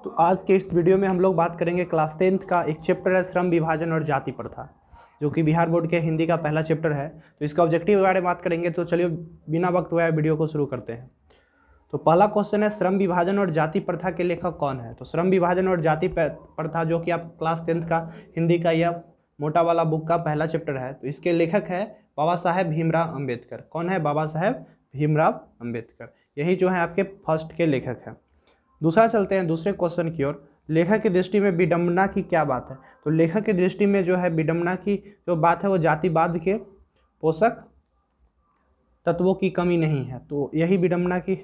तो आज के इस वीडियो में हम लोग बात करेंगे क्लास 10th का एक चैप्टर है श्रम विभाजन और जाति प्रथा, जो कि बिहार बोर्ड के हिंदी का पहला चैप्टर है। तो इसका ऑब्जेक्टिव के बारे में बात करेंगे। तो चलिए बिना वक्त हुए वीडियो को शुरू करते हैं। तो पहला क्वेश्चन है, श्रम विभाजन और जाति प्रथा के लेखक कौन है। तो श्रम विभाजन और जाति प्रथा जो कि आप क्लास 10th का हिंदी का यह मोटा वाला बुक का पहला चैप्टर है, तो इसके लेखक है बाबा साहेब भीमराव अम्बेडकर। कौन है? बाबा साहेब भीमराव अम्बेडकर। यही जो है आपके फर्स्ट के लेखक हैं। दूसरा चलते हैं दूसरे क्वेश्चन की ओर। लेखक की दृष्टि में विडंबना की क्या बात है। तो लेखक की दृष्टि में जो है विडंबना की जो बात है वो जातिवाद के पोषक तत्वों की कमी नहीं है। तो यही विडंबना की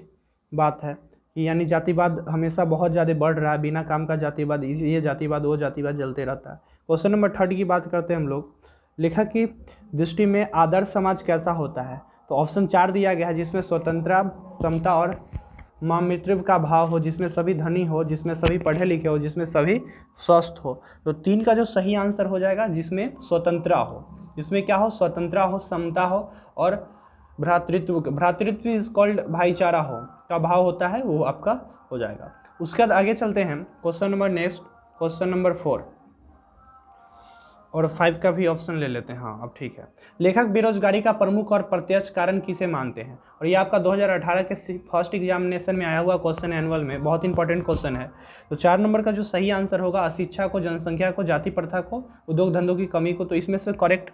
बात है कि यानी जातिवाद हमेशा बहुत ज़्यादा बढ़ रहा है, बिना काम का जातिवाद, ये जातिवाद वो जातिवाद चलते रहता है। क्वेश्चन नंबर 3 की बात करते हैं हम लोग। लेखक की दृष्टि में आदर्श समाज कैसा होता है। तो ऑप्शन 4 दिया गया है, जिसमें स्वतंत्रता, समता और मातृत्व का भाव हो, जिसमें सभी धनी हो, जिसमें सभी पढ़े लिखे हो, जिसमें सभी स्वस्थ हो। तो 3 का जो सही आंसर हो जाएगा, जिसमें स्वतंत्रता हो, जिसमें क्या हो, स्वतंत्रता हो, समता हो और भ्रातृत्व इज कॉल्ड भाईचारा हो का भाव होता है, वो आपका हो जाएगा। उसके बाद आगे चलते हैं question number next, question number 4 और 5 का भी ऑप्शन ले लेते हैं। हाँ, अब ठीक है। लेखक बेरोजगारी का प्रमुख और प्रत्यक्ष कारण किसे मानते हैं। और ये आपका 2018 के फर्स्ट एग्जामिनेशन में आया हुआ क्वेश्चन है, एनुअल में, बहुत इंपॉर्टेंट क्वेश्चन है। तो 4 नंबर का जो सही आंसर होगा, अशिक्षा को, जनसंख्या को, जाति प्रथा को, उद्योग धंधों की कमी को। तो इसमें से करेक्ट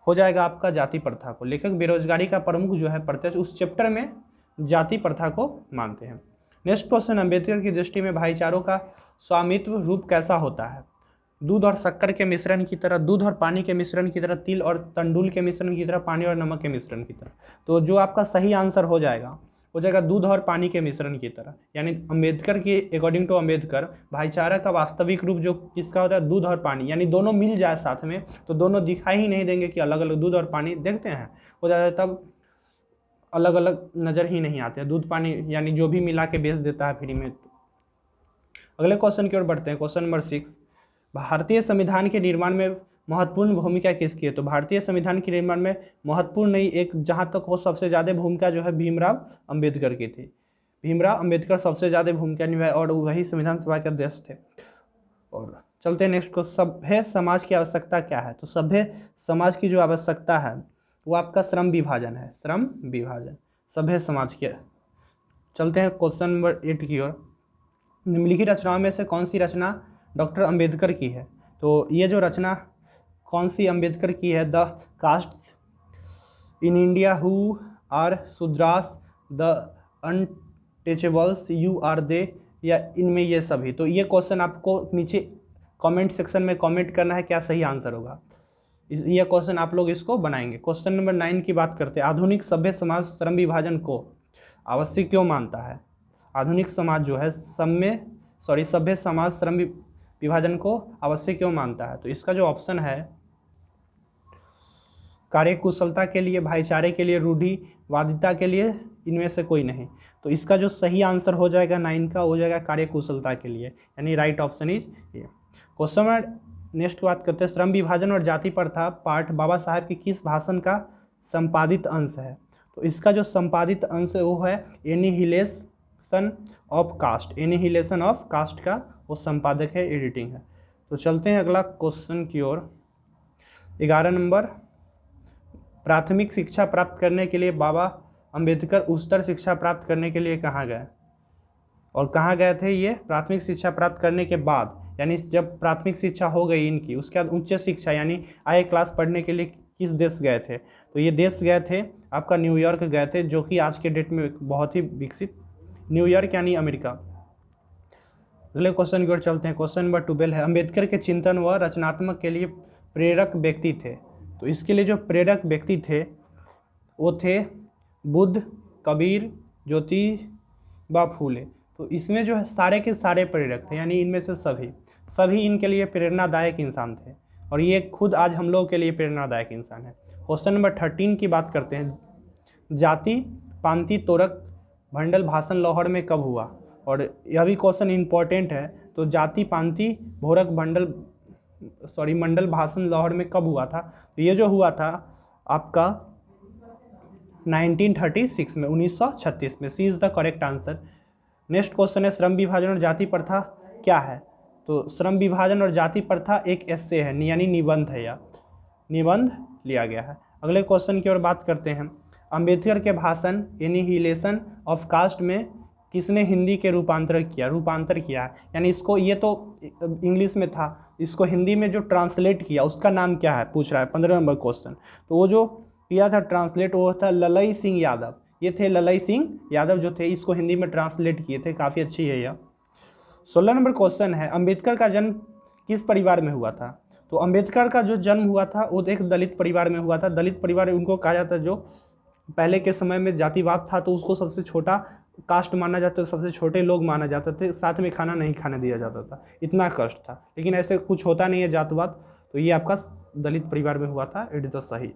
हो जाएगा आपका जाति प्रथा को। लेखक बेरोजगारी का प्रमुख जो है प्रत्यक्ष, उस चैप्टर में जाति प्रथा को मानते हैं। नेक्स्ट क्वेश्चन, अम्बेडकर की दृष्टि में भाईचारों का स्वामित्व रूप कैसा होता है। दूध और शक्कर के मिश्रण की तरह, दूध और पानी के मिश्रण की तरह, तिल और तंडुल के मिश्रण की तरह, पानी और नमक के मिश्रण की तरह। तो जो आपका सही आंसर हो जाएगा दूध और पानी के मिश्रण की तरह। यानी अम्बेडकर की अकॉर्डिंग टू अम्बेडकर, भाईचारा का वास्तविक रूप जो किसका होता है, दूध और पानी, यानी दोनों मिल जाए साथ में तो दोनों दिखाई ही नहीं देंगे कि अलग अलग दूध और पानी देखते हैं हो जाता है, तब अलग अलग नज़र ही नहीं आते हैं। दूध पानी यानी जो भी मिला के बेच देता है फ्री में। अगले क्वेश्चन की ओर बढ़ते हैं। क्वेश्चन नंबर 6, भारतीय संविधान के निर्माण में महत्वपूर्ण भूमिका किसकी है। तो भारतीय संविधान के निर्माण में महत्वपूर्ण नहीं, एक जहाँ तक हो सबसे ज़्यादा भूमिका जो है भीमराव अम्बेडकर की थी। भीमराव अम्बेडकर सबसे ज़्यादा भूमिका निभाई और वही संविधान सभा के अध्यक्ष थे। और चलते हैं नेक्स्ट को, सभ्य समाज की आवश्यकता क्या है। तो सभ्य समाज की जो आवश्यकता है वो आपका श्रम विभाजन है। श्रम विभाजन सभ्य समाज की। चलते हैं क्वेश्चन नंबर 8 की ओर। निम्नलिखित रचनाओं में से कौन सी रचना डॉक्टर अम्बेडकर की है। तो ये जो रचना कौन सी अम्बेडकर की है, the caste in India who are Shudras, the untouchables, you are they, या इनमें ये सभी। तो ये क्वेश्चन आपको नीचे कमेंट सेक्शन में कमेंट करना है क्या सही आंसर होगा। ये क्वेश्चन आप लोग इसको बनाएंगे। क्वेश्चन नंबर 9 की बात करते हैं। आधुनिक सभ्य समाज श्रम विभाजन को आवश्यक क्यों मानता है। आधुनिक समाज जो है सभ्य समाज श्रम विभाजन को आवश्यक क्यों मानता है। तो इसका जो ऑप्शन है, कार्यकुशलता के लिए, भाईचारे के लिए, रूढ़िवादिता के लिए, इनमें से कोई नहीं। तो इसका जो सही आंसर हो जाएगा 9 का हो जाएगा कार्यकुशलता के लिए, यानी राइट ऑप्शन इज ये। क्वेश्चन में नेक्स्ट बात करते हैं, श्रम विभाजन और जाति प्रथा पाठ बाबा साहेब के किस भाषण का संपादित अंश है। तो इसका जो संपादित अंश है वो है annihilation of caste. Annihilation of caste का वो संपादक है, एडिटिंग है। तो चलते हैं अगला क्वेश्चन की ओर। 11 नंबर, प्राथमिक शिक्षा प्राप्त करने के लिए बाबा अम्बेडकर उच्चतर शिक्षा प्राप्त करने के लिए कहाँ गए और कहाँ गए थे। ये प्राथमिक शिक्षा प्राप्त करने के बाद, यानी जब प्राथमिक शिक्षा हो गई इनकी, उसके बाद उच्च शिक्षा यानी हाई क्लास पढ़ने के लिए किस देश गए थे। तो ये देश गए थे आपका न्यूयॉर्क गए थे, जो कि आज के डेट में बहुत ही विकसित, न्यूयॉर्क यानी अमेरिका। अगले क्वेश्चन की ओर चलते हैं। क्वेश्चन नंबर 12 है, अम्बेडकर के चिंतन व रचनात्मक के लिए प्रेरक व्यक्ति थे। तो इसके लिए जो प्रेरक व्यक्ति थे वो थे बुद्ध, कबीर, ज्योतिबा फूले। तो इसमें जो है सारे के सारे प्रेरक थे, यानी इनमें से सभी इनके लिए प्रेरणादायक इंसान थे और ये खुद आज हम लोगों के लिए प्रेरणादायक इंसान है। क्वेश्चन नंबर 13 की बात करते हैं। जाति पांति तोरक भंडल भाषण लाहौर में कब हुआ। और यह भी क्वेश्चन इंपॉर्टेंट है। तो जाति पांति भोरक मंडल भाषण लाहौर में कब हुआ था। तो ये जो हुआ था आपका 1936 में, 1936 में। C is the correct answer. Next question है, श्रम विभाजन और जाति प्रथा क्या है? तो श्रम विभाजन और जाति प्रथा एक एस्से है, यानी निबंध है, या निबंध लिया गया है। अगले क्वेश्चन की ओर बात करते हैं। अंबेडकर के भाषण एनिहिलेशन ऑफ कास्ट में किसने हिंदी के रूपांतर किया है, यानी इसको, ये तो इंग्लिश में था, इसको हिंदी में जो ट्रांसलेट किया उसका नाम क्या है पूछ रहा है, 15 नंबर क्वेश्चन। तो वो जो किया था ट्रांसलेट, वो था ललई सिंह यादव। ये थे ललई सिंह यादव जो थे, इसको हिंदी में ट्रांसलेट किए थे। काफ़ी अच्छी है यह। 16 नंबर क्वेश्चन है, अंबेडकर का जन्म किस परिवार में हुआ था? तो अंबेडकर का जो जन्म हुआ था वो एक दलित परिवार में हुआ था। दलित परिवार उनको कहा जाता है जो पहले के समय में जातिवाद था, तो उसको सबसे छोटा कास्ट माना जाता था, सबसे छोटे लोग माना जाते थे, साथ में खाना नहीं खाने दिया जाता था, इतना कष्ट था। लेकिन ऐसे कुछ होता नहीं है जातिवाद, तो ये आपका दलित परिवार में हुआ था। इट इज द सही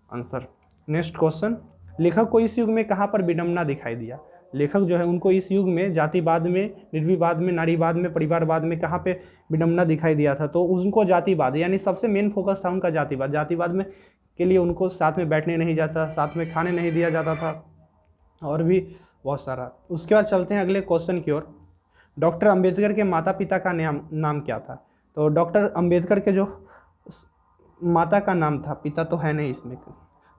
आंसर। नेक्स्ट क्वेश्चन, लेखक को इस युग में कहाँ पर विडंबना दिखाई दिया? लेखक जो है उनको इस युग में जातिवाद में, निर्विवाद में, नारीवाद में, परिवारवाद में कहाँ पे विडंबना दिखाई दिया था? तो उनको जातिवाद, यानी सबसे मेन फोकस था उनका जातिवाद। जातिवाद में के लिए उनको साथ में बैठने नहीं जाता, साथ में खाने नहीं दिया जाता था, और भी बहुत सारा। उसके बाद चलते हैं अगले क्वेश्चन की ओर। डॉक्टर अंबेडकर के माता पिता का नाम क्या था? तो डॉक्टर अंबेडकर के जो माता का नाम था, पिता तो है नहीं इसमें,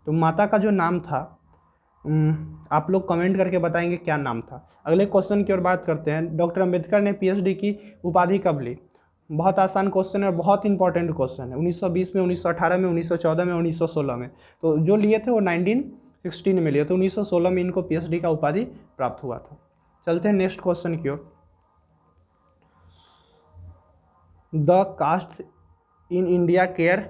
तो माता का जो नाम था, आप लोग कमेंट करके बताएंगे क्या नाम था। अगले क्वेश्चन की ओर बात करते हैं। डॉक्टर अंबेडकर ने पीएचडी की उपाधि कब ली? बहुत आसान क्वेश्चन है और बहुत इंपॉर्टेंट क्वेश्चन है। 1920 में, 1918 में, 1914 में, 1916 में। तो जो लिए थे वो 1916 में लिए, तो 1916 में इनको पीएचडी का उपाधि प्राप्त हुआ था। चलते हैं नेक्स्ट क्वेश्चन की ओर। The caste in India care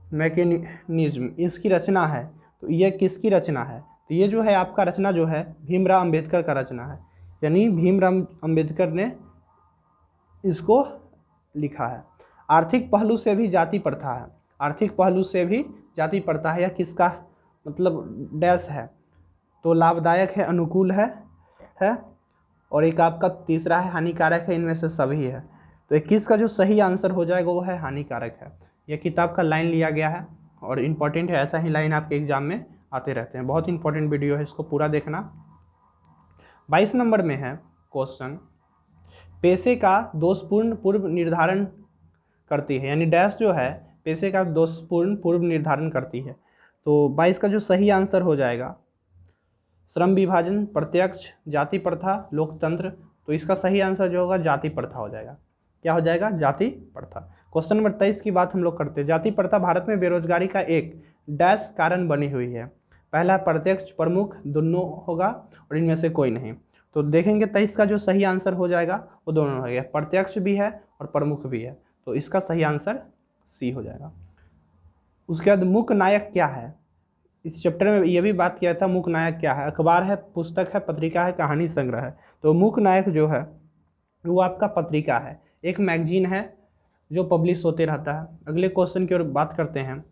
mechanism, इसकी रचना है, तो ये किसकी रचना है? तो ये जो है आपका रचना जो है भीमराव अंबेडकर का रचना है, यानी भीमराव अंबेडकर ने इसको लिखा है। आर्थिक पहलू से भी जाति प्रथा है, आर्थिक पहलू से भी जाति प्रथा है, या किसका मतलब डैश है? तो लाभदायक है, अनुकूल है, और एक आपका तीसरा है हानिकारक है, इनमें से सभी है। तो 21 का जो सही आंसर हो जाएगा वो है हानिकारक है। यह किताब का लाइन लिया गया है और इम्पॉर्टेंट है, ऐसा ही लाइन आपके एग्जाम में आते रहते हैं। बहुत इंपॉर्टेंट वीडियो है, इसको पूरा देखना। 22 नंबर में है क्वेश्चन, पेशे का दोषपूर्ण पूर्व निर्धारण करती है, यानी डैश जो है पेशे का दोषपूर्ण पूर्व निर्धारण करती है। तो 22 का जो सही आंसर हो जाएगा श्रम विभाजन, प्रत्यक्ष, जाति प्रथा, लोकतंत्र। तो इसका सही आंसर जो होगा जाति प्रथा हो जाएगा। क्या हो जाएगा? जाति प्रथा। क्वेश्चन नंबर 23 की बात हम लोग करते हैं। जाति प्रथा भारत में बेरोजगारी का एक डैश कारण बनी हुई है। पहला प्रत्यक्ष, प्रमुख, दोनों होगा और इनमें से कोई नहीं। तो देखेंगे 23 का जो सही आंसर हो जाएगा वो दोनों हो गया, प्रत्यक्ष भी है और प्रमुख भी है। तो इसका सही आंसर सी हो जाएगा। उसके बाद मुख्य नायक क्या है? इस चैप्टर में ये भी बात किया था, मुख्य नायक क्या है? अखबार है, पुस्तक है, पत्रिका है, कहानी संग्रह है। तो मुख्य नायक जो है वो आपका पत्रिका है, एक मैगजीन है जो पब्लिश होते रहता है। अगले क्वेश्चन की ओर बात करते हैं।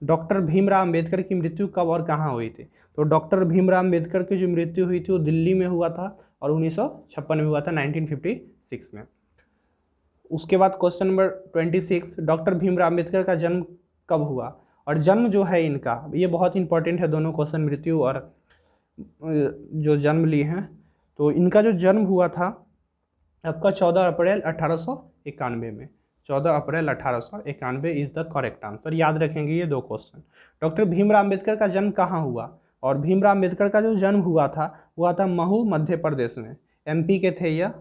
डॉक्टर भीमराव अंबेडकर की मृत्यु कब और कहाँ हुई थी? तो डॉक्टर भीमराव अंबेडकर की जो मृत्यु हुई थी वो दिल्ली में हुआ था और 1956 में हुआ था, 1956 में। उसके बाद question number 26, doctor Bhimrao Ambedkar का जन्म कब हुआ? और जन्म जो है इनका, ये बहुत इंपॉर्टेंट है, दोनों क्वेश्चन मृत्यु और जो जन्म लिए हैं। तो इनका जो जन्म हुआ था आपका 14 अप्रैल 1891 में। 14 अप्रैल 1891 इज द करेक्ट आंसर। याद रखेंगे ये दो क्वेश्चन। डॉक्टर भीमराव अंबेडकर का जन्म कहाँ हुआ? और भीमराव अंबेडकर का जो जन्म हुआ था महू, मध्य प्रदेश में। एमपी के थे, यह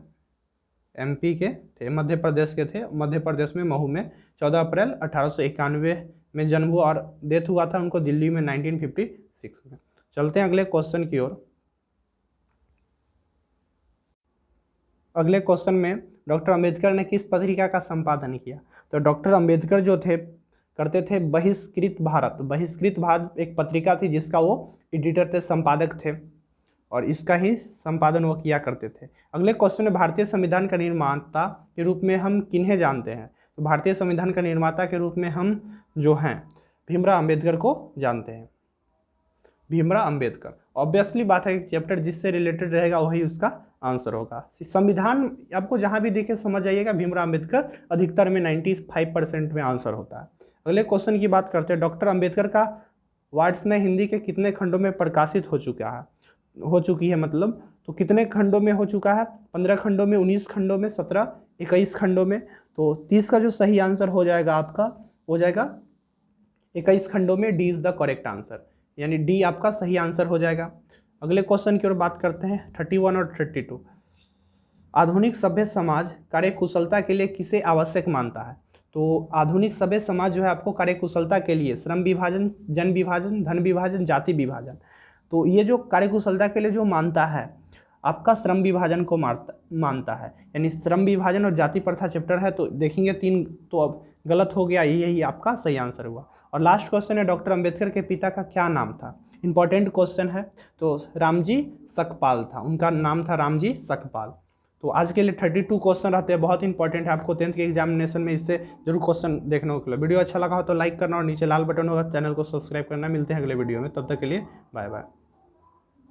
एमपी के थे, मध्य प्रदेश के थे। मध्य प्रदेश में महू में 14 अप्रैल 1891 में जन्म हुआ और डेथ हुआ था उनको दिल्ली में 1956 में। चलते हैं अगले क्वेश्चन की ओर। अगले क्वेश्चन में डॉक्टर अंबेडकर ने किस पत्रिका का संपादन किया? तो डॉक्टर अंबेडकर जो थे करते थे बहिष्कृत भारत। बहिष्कृत भारत एक पत्रिका थी जिसका वो एडिटर थे, संपादक थे, और इसका ही संपादन वो किया करते थे। अगले क्वेश्चन में भारतीय संविधान का निर्माता के रूप में हम किन्हें जानते हैं? तो भारतीय संविधान का निर्माता के रूप में हम जो हैं भीमराव अंबेडकर को जानते हैं। भीमराव अंबेडकर, ऑब्वियसली बात है, चैप्टर जिससे रिलेटेड रहेगा वही उसका आंसर होगा। संविधान आपको जहाँ भी देखे समझ जाइएगा भीमराव अंबेडकर अधिकतर में 95% में आंसर होता है। अगले क्वेश्चन की बात करते हैं। डॉक्टर अंबेडकर का वार्ड्स में हिंदी के कितने खंडों में प्रकाशित हो चुकी है? मतलब तो कितने खंडों में हो चुका है? 15 खंडों में, 19 खंडों में, 17, 21 खंडों में। तो 30 का जो सही आंसर हो जाएगा आपका, हो जाएगा 21 खंडों में। D is the correct answer, यानी डी आपका सही आंसर हो जाएगा। अगले क्वेश्चन की ओर बात करते हैं, 31 और 32। आधुनिक सभ्य समाज कार्यकुशलता के लिए किसे आवश्यक मानता है? तो आधुनिक सभ्य समाज जो है आपको कार्यकुशलता के लिए श्रम विभाजन, जन विभाजन, धन विभाजन, जाति विभाजन, तो ये जो कार्यकुशलता के लिए जो मानता है आपका श्रम विभाजन को मानता है, यानी श्रम विभाजन और जाति प्रथा चैप्टर है। तो देखेंगे 3 तो अब गलत हो गया, यही आपका सही आंसर हुआ। और लास्ट क्वेश्चन है, डॉक्टर अंबेडकर के पिता का क्या नाम था? इंपॉर्टेंट क्वेश्चन है। तो रामजी सकपाल था, उनका नाम था रामजी सकपाल। तो आज के लिए 32 क्वेश्चन रहते हैं, बहुत इंपॉर्टेंट है, आपको 10th के एग्जामिनेशन में इससे जरूर क्वेश्चन देखने को मिले। वीडियो अच्छा लगा हो तो लाइक करना और नीचे लाल बटन होगा, चैनल को सब्सक्राइब करना। मिलते हैं अगले वीडियो में, तब तक के लिए बाय बाय।